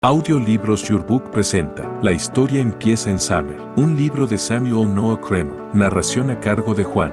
Audiolibros Your Book presenta La historia empieza en Summer, un libro de Samuel Noah Kramer, narración a cargo de Juan.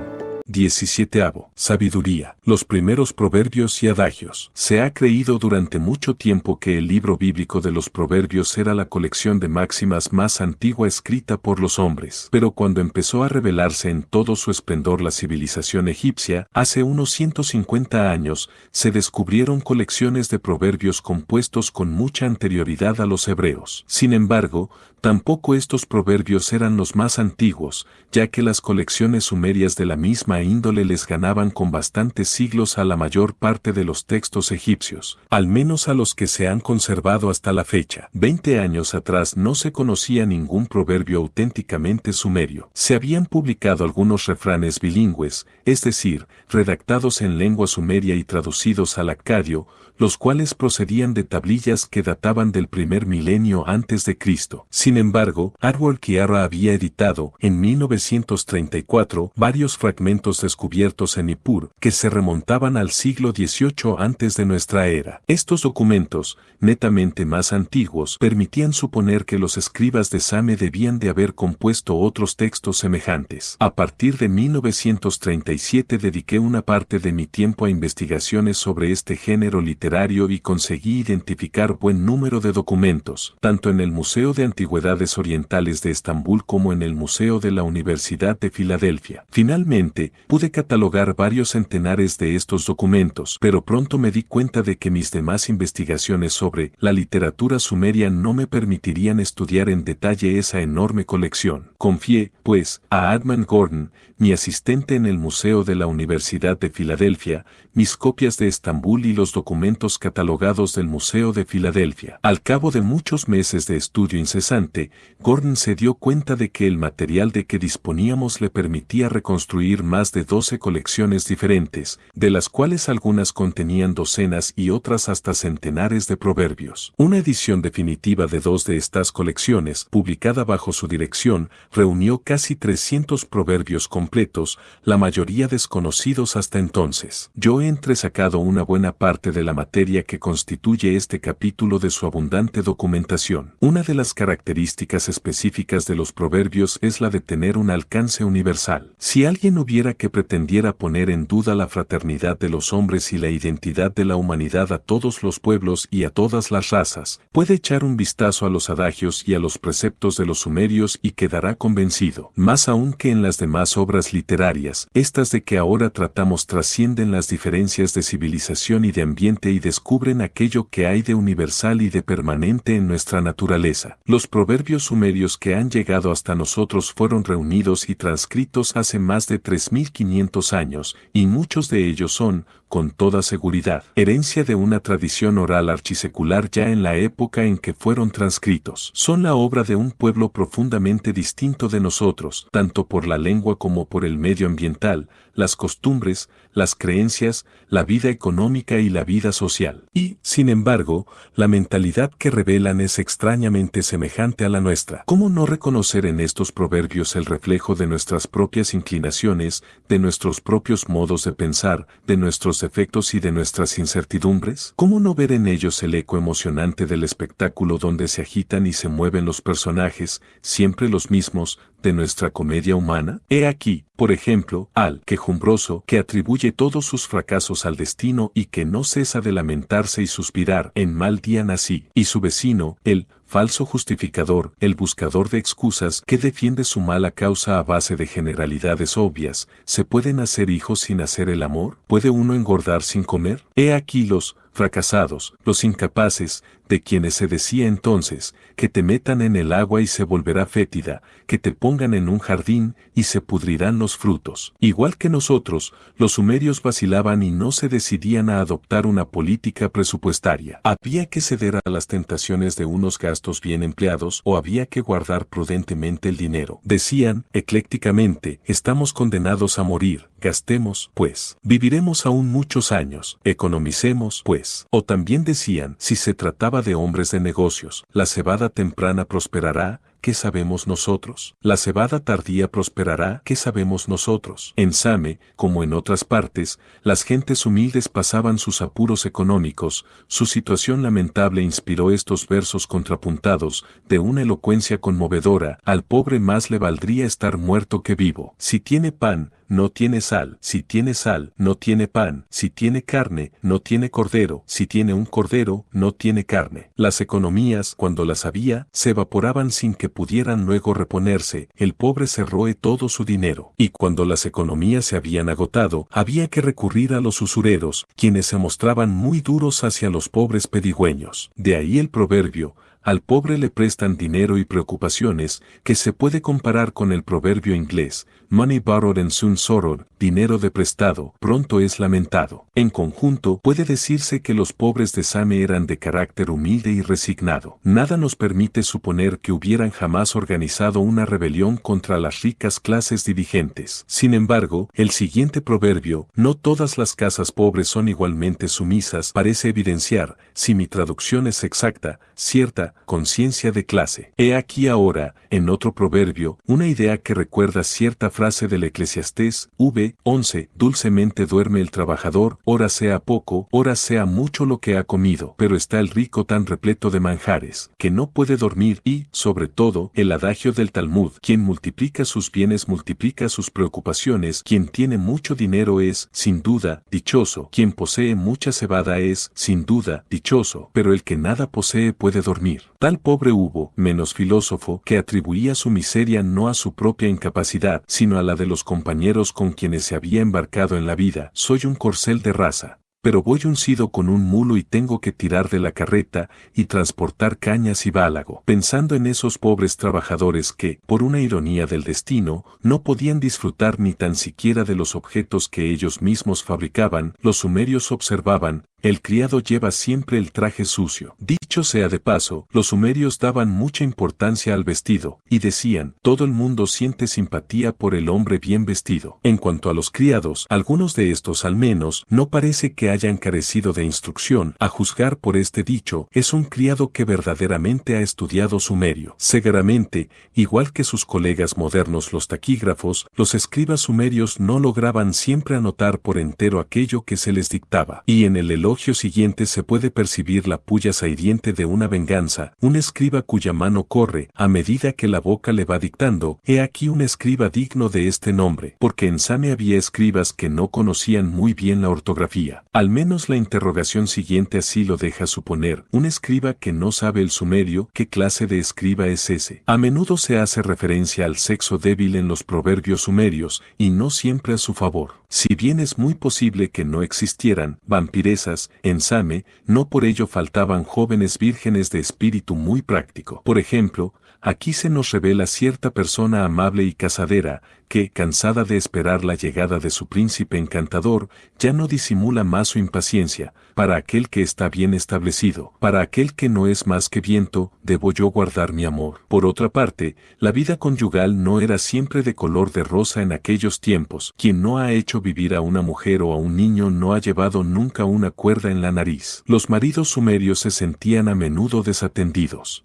17. Sabiduría. Los primeros proverbios y adagios. Se ha creído durante mucho tiempo que el libro bíblico de los proverbios era la colección de máximas más antigua escrita por los hombres. Pero cuando empezó a revelarse en todo su esplendor la civilización egipcia, hace unos 150 años, se descubrieron colecciones de proverbios compuestos con mucha anterioridad a los hebreos. Sin embargo, tampoco estos proverbios eran los más antiguos, ya que las colecciones sumerias de la misma índole les ganaban con bastantes siglos a la mayor parte de los textos egipcios, al menos a los que se han conservado hasta la fecha. 20 años atrás no se conocía ningún proverbio auténticamente sumerio. Se habían publicado algunos refranes bilingües, es decir, redactados en lengua sumeria y traducidos al acadio, los cuales procedían de tablillas que databan del primer milenio antes de Cristo. Sin embargo, Harvard Kiara había editado, en 1934, varios fragmentos descubiertos en Nippur, que se remontaban al siglo XVIII antes de nuestra era. Estos documentos, netamente más antiguos, permitían suponer que los escribas de Same debían de haber compuesto otros textos semejantes. A partir de 1937 dediqué una parte de mi tiempo a investigaciones sobre este género literario y conseguí identificar buen número de documentos, tanto en el Museo de Antigüedades Orientales de Estambul como en el Museo de la Universidad de Filadelfia. Finalmente, pude catalogar varios centenares de estos documentos, pero pronto me di cuenta de que mis demás investigaciones sobre la literatura sumeria no me permitirían estudiar en detalle esa enorme colección. Confié, pues, a Edmund Gordon, mi asistente en el Museo de la Universidad de Filadelfia, mis copias de Estambul y los documentos catalogados del Museo de Filadelfia. Al cabo de muchos meses de estudio incesante, Gordon se dio cuenta de que el material de que disponíamos le permitía reconstruir más de 12 colecciones diferentes, de las cuales algunas contenían docenas y otras hasta centenares de proverbios. Una edición definitiva de 2 de estas colecciones, publicada bajo su dirección, reunió casi 300 proverbios completos, la mayoría desconocidos hasta entonces. Yo he entresacado una buena parte de la materia que constituye este capítulo de su abundante documentación. Una de las características específicas de los proverbios es la de tener un alcance universal. Si alguien hubiera que pretendiera poner en duda la fraternidad de los hombres y la identidad de la humanidad a todos los pueblos y a todas las razas, puede echar un vistazo a los adagios y a los preceptos de los sumerios y quedará convencido. Más aún que en las demás obras literarias, estas de que ahora tratamos trascienden las diferencias de civilización y de ambiente y descubren aquello que hay de universal y de permanente en nuestra naturaleza. Los proverbios sumerios que han llegado hasta nosotros fueron reunidos y transcritos hace más de 3.500 años, y muchos de ellos son, con toda seguridad, herencia de una tradición oral archisecular ya en la época en que fueron transcritos. Son la obra de un pueblo profundamente distinto de nosotros, tanto por la lengua como por el medio ambiental, las costumbres, las creencias, la vida económica y la vida social. Y, sin embargo, la mentalidad que revelan es extrañamente semejante a la nuestra. ¿Cómo no reconocer en estos proverbios el reflejo de nuestras propias inclinaciones, de nuestros propios modos de pensar, de nuestros defectos y de nuestras incertidumbres? ¿Cómo no ver en ellos el eco emocionante del espectáculo donde se agitan y se mueven los personajes, siempre los mismos, de nuestra comedia humana? He aquí, por ejemplo, al quejumbroso que atribuye todos sus fracasos al destino y que no cesa de lamentarse y suspirar, en mal día nací, y su vecino, el falso justificador, el buscador de excusas que defiende su mala causa a base de generalidades obvias. ¿Se pueden hacer hijos sin hacer el amor? ¿Puede uno engordar sin comer? He aquí los fracasados, los incapaces, de quienes se decía entonces, que te metan en el agua y se volverá fétida, que te pongan en un jardín y se pudrirán los frutos. Igual que nosotros, los sumerios vacilaban y no se decidían a adoptar una política presupuestaria. Había que ceder a las tentaciones de unos gastos bien empleados o había que guardar prudentemente el dinero. Decían, eclécticamente, estamos condenados a morir, gastemos, pues. Viviremos aún muchos años, economicemos, pues. O también decían, si se trataba de hombres de negocios, la cebada temprana prosperará, ¿qué sabemos nosotros? La cebada tardía prosperará, ¿qué sabemos nosotros? En Same, como en otras partes, las gentes humildes pasaban sus apuros económicos, su situación lamentable inspiró estos versos contrapuntados, de una elocuencia conmovedora: al pobre más le valdría estar muerto que vivo. Si tiene pan, no tiene sal; si tiene sal, no tiene pan; si tiene carne, no tiene cordero; si tiene un cordero, no tiene carne. Las economías, cuando las había, se evaporaban sin que pudieran luego reponerse; el pobre se roe todo su dinero. Y cuando las economías se habían agotado, había que recurrir a los usureros, quienes se mostraban muy duros hacia los pobres pedigüeños. De ahí el proverbio: al pobre le prestan dinero y preocupaciones, que se puede comparar con el proverbio inglés: money borrowed and soon sorrowed, dinero de prestado, pronto es lamentado. En conjunto, puede decirse que los pobres de Same eran de carácter humilde y resignado. Nada nos permite suponer que hubieran jamás organizado una rebelión contra las ricas clases dirigentes. Sin embargo, el siguiente proverbio: no todas las casas pobres son igualmente sumisas, parece evidenciar, si mi traducción es exacta, cierta conciencia de clase. He aquí ahora, en otro proverbio, una idea que recuerda cierta frase del Eclesiastés v. 11: dulcemente duerme el trabajador, ora sea poco, ora sea mucho lo que ha comido, pero está el rico tan repleto de manjares, que no puede dormir. Y, sobre todo, el adagio del Talmud: quien multiplica sus bienes multiplica sus preocupaciones; quien tiene mucho dinero es, sin duda, dichoso; quien posee mucha cebada es, sin duda, dichoso; pero el que nada posee puede dormir. Tal pobre hubo, menos filósofo, que atribuía su miseria no a su propia incapacidad, sino a la de los compañeros con quienes se había embarcado en la vida. Soy un corcel de raza, pero voy uncido con un mulo y tengo que tirar de la carreta y transportar cañas y bálago. Pensando en esos pobres trabajadores que, por una ironía del destino, no podían disfrutar ni tan siquiera de los objetos que ellos mismos fabricaban, los sumerios observaban: el criado lleva siempre el traje sucio. Dicho sea de paso, los sumerios daban mucha importancia al vestido, y decían: todo el mundo siente simpatía por el hombre bien vestido. En cuanto a los criados, algunos de estos al menos, no parece que hayan carecido de instrucción. A juzgar por este dicho, es un criado que verdaderamente ha estudiado sumerio. Seguramente, igual que sus colegas modernos los taquígrafos, los escribas sumerios no lograban siempre anotar por entero aquello que se les dictaba. Y en el elogio siguiente se puede percibir la puya hiriente de una venganza: un escriba cuya mano corre a medida que la boca le va dictando. He aquí un escriba digno de este nombre, porque en Same había escribas que no conocían muy bien la ortografía. Al menos la interrogación siguiente así lo deja suponer: un escriba que no sabe el sumerio, ¿qué clase de escriba es ese? A menudo se hace referencia al sexo débil en los proverbios sumerios, y no siempre a su favor. Si bien es muy posible que no existieran vampiresas en Same, no por ello faltaban jóvenes vírgenes de espíritu muy práctico. Por ejemplo, aquí se nos revela cierta persona amable y casadera, que, cansada de esperar la llegada de su príncipe encantador, ya no disimula más su impaciencia. Para aquel que está bien establecido, para aquel que no es más que viento, debo yo guardar mi amor. Por otra parte, la vida conyugal no era siempre de color de rosa en aquellos tiempos. Quien no ha hecho vivir a una mujer o a un niño no ha llevado nunca una cuerda en la nariz. Los maridos sumerios se sentían a menudo desatendidos.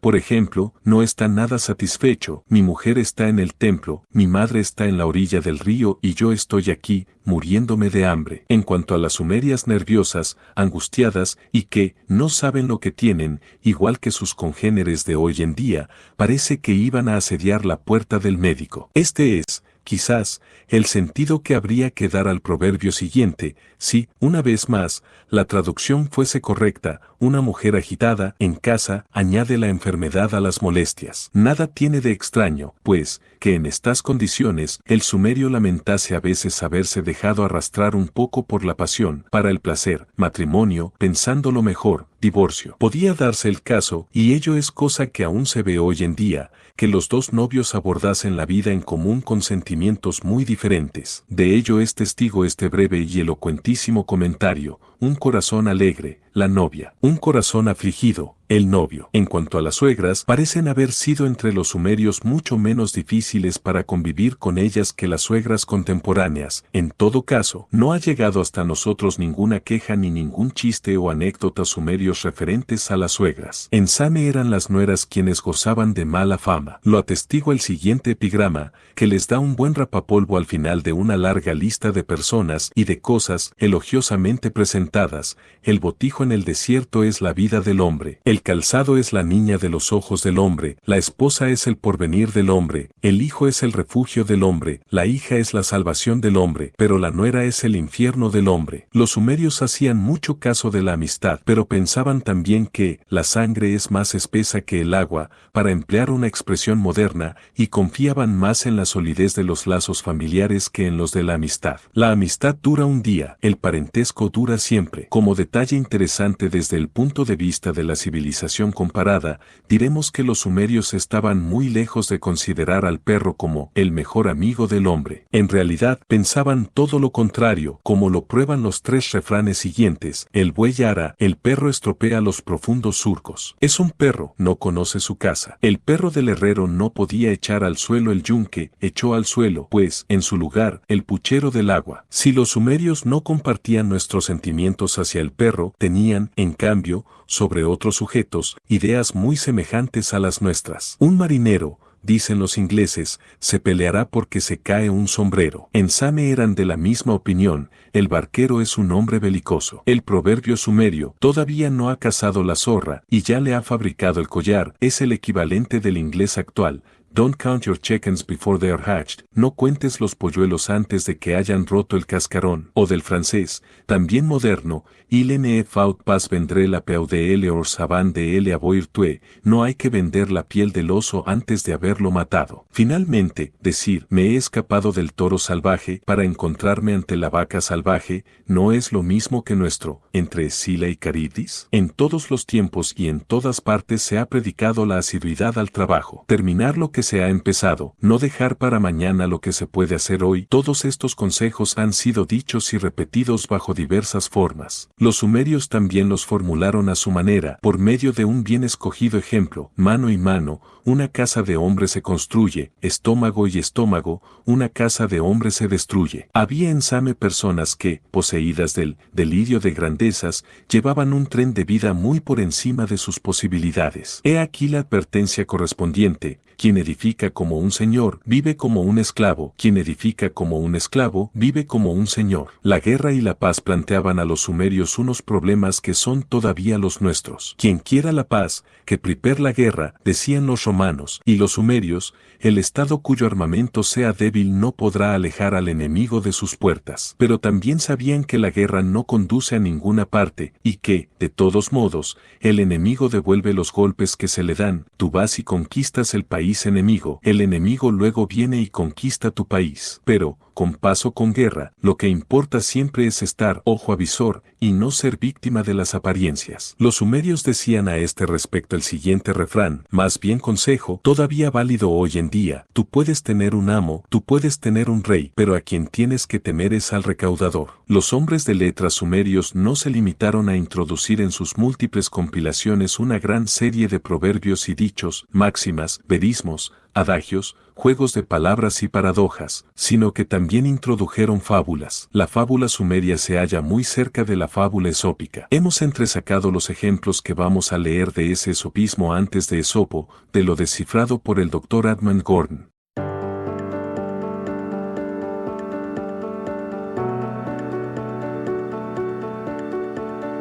Por ejemplo, no está nada satisfecho: mi mujer está en el templo, mi madre está en la orilla del río y yo estoy aquí, muriéndome de hambre. En cuanto a las sumerias nerviosas, angustiadas y que no saben lo que tienen, igual que sus congéneres de hoy en día, parece que iban a asediar la puerta del médico. Este es, quizás, el sentido que habría que dar al proverbio siguiente, si, una vez más, la traducción fuese correcta: una mujer agitada en casa añade la enfermedad a las molestias. Nada tiene de extraño, pues, que en estas condiciones el sumerio lamentase a veces haberse dejado arrastrar un poco por la pasión, para el placer, matrimonio, pensándolo mejor, divorcio. Podía darse el caso, y ello es cosa que aún se ve hoy en día, que los dos novios abordasen la vida en común con sentimientos muy diferentes. De ello es testigo este breve y elocuentísimo comentario: un corazón alegre, la novia. Un corazón afligido, el novio. En cuanto a las suegras, parecen haber sido entre los sumerios mucho menos difíciles para convivir con ellas que las suegras contemporáneas. En todo caso, no ha llegado hasta nosotros ninguna queja ni ningún chiste o anécdota sumerios referentes a las suegras. En Same eran las nueras quienes gozaban de mala fama. Lo atestigua el siguiente epigrama, que les da un buen rapapolvo al final de una larga lista de personas y de cosas elogiosamente presentadas. El botijo en el desierto es la vida del hombre. El calzado es la niña de los ojos del hombre, la esposa es el porvenir del hombre, el hijo es el refugio del hombre, la hija es la salvación del hombre, pero la nuera es el infierno del hombre. Los sumerios hacían mucho caso de la amistad, pero pensaban también que la sangre es más espesa que el agua, para emplear una expresión moderna, y confiaban más en la solidez de los lazos familiares que en los de la amistad. La amistad dura un día, el parentesco dura siempre. Como detalle interesante desde el punto de vista de la civilización comparada, diremos que los sumerios estaban muy lejos de considerar al perro como el mejor amigo del hombre. En realidad, pensaban todo lo contrario, como lo prueban los 3 refranes siguientes. El buey ara, el perro estropea los profundos surcos. Es un perro, no conoce su casa. El perro del herrero no podía echar al suelo el yunque, echó al suelo, pues, en su lugar, el puchero del agua. Si los sumerios no compartían nuestros sentimientos hacia el perro, tenían, en cambio, sobre otros sujetos, ideas muy semejantes a las nuestras. Un marinero, dicen los ingleses, se peleará porque se cae un sombrero. En Same eran de la misma opinión, el barquero es un hombre belicoso. El proverbio sumerio, todavía no ha cazado la zorra, y ya le ha fabricado el collar, es el equivalente del inglés actual. Don't count your chickens before they are hatched. No cuentes los polluelos antes de que hayan roto el cascarón. O del francés, también moderno, il ne faut pas vendre la peau de elle or saban de elle avoir tué. No hay que vender la piel del oso antes de haberlo matado. Finalmente, decir, me he escapado del toro salvaje para encontrarme ante la vaca salvaje, no es lo mismo que nuestro, entre Escila y Caridis. En todos los tiempos y en todas partes se ha predicado la asiduidad al trabajo. Terminar lo que se ha empezado, no dejar para mañana lo que se puede hacer hoy. Todos estos consejos han sido dichos y repetidos bajo diversas formas. Los sumerios también los formularon a su manera, por medio de un bien escogido ejemplo, mano y mano, una casa de hombre se construye, estómago y estómago, una casa de hombre se destruye. Había en Same personas que, poseídas del delirio de grandezas, llevaban un tren de vida muy por encima de sus posibilidades. He aquí la advertencia correspondiente. Quien edifica como un señor, vive como un esclavo. Quien edifica como un esclavo, vive como un señor. La guerra y la paz planteaban a los sumerios unos problemas que son todavía los nuestros. Quien quiera la paz, que prepare la guerra, decían los romanos, y los sumerios, el estado cuyo armamento sea débil no podrá alejar al enemigo de sus puertas. Pero también sabían que la guerra no conduce a ninguna parte, y que, de todos modos, el enemigo devuelve los golpes que se le dan. Tú vas y conquistas el país enemigo, el enemigo luego viene y conquista tu país. Pero, con paz o con guerra, lo que importa siempre es estar ojo avisor y no ser víctima de las apariencias. Los sumerios decían a este respecto el siguiente refrán, más bien consejo, todavía válido hoy en día: tú puedes tener un amo, tú puedes tener un rey, pero a quien tienes que temer es al recaudador. Los hombres de letras sumerios no se limitaron a introducir en sus múltiples compilaciones una gran serie de proverbios y dichos, máximas, verismos, adagios, juegos de palabras y paradojas, sino que también introdujeron fábulas. La fábula sumeria se halla muy cerca de la fábula esópica. Hemos entresacado los ejemplos que vamos a leer de ese esopismo antes de Esopo, de lo descifrado por el Dr. Edmund Gordon.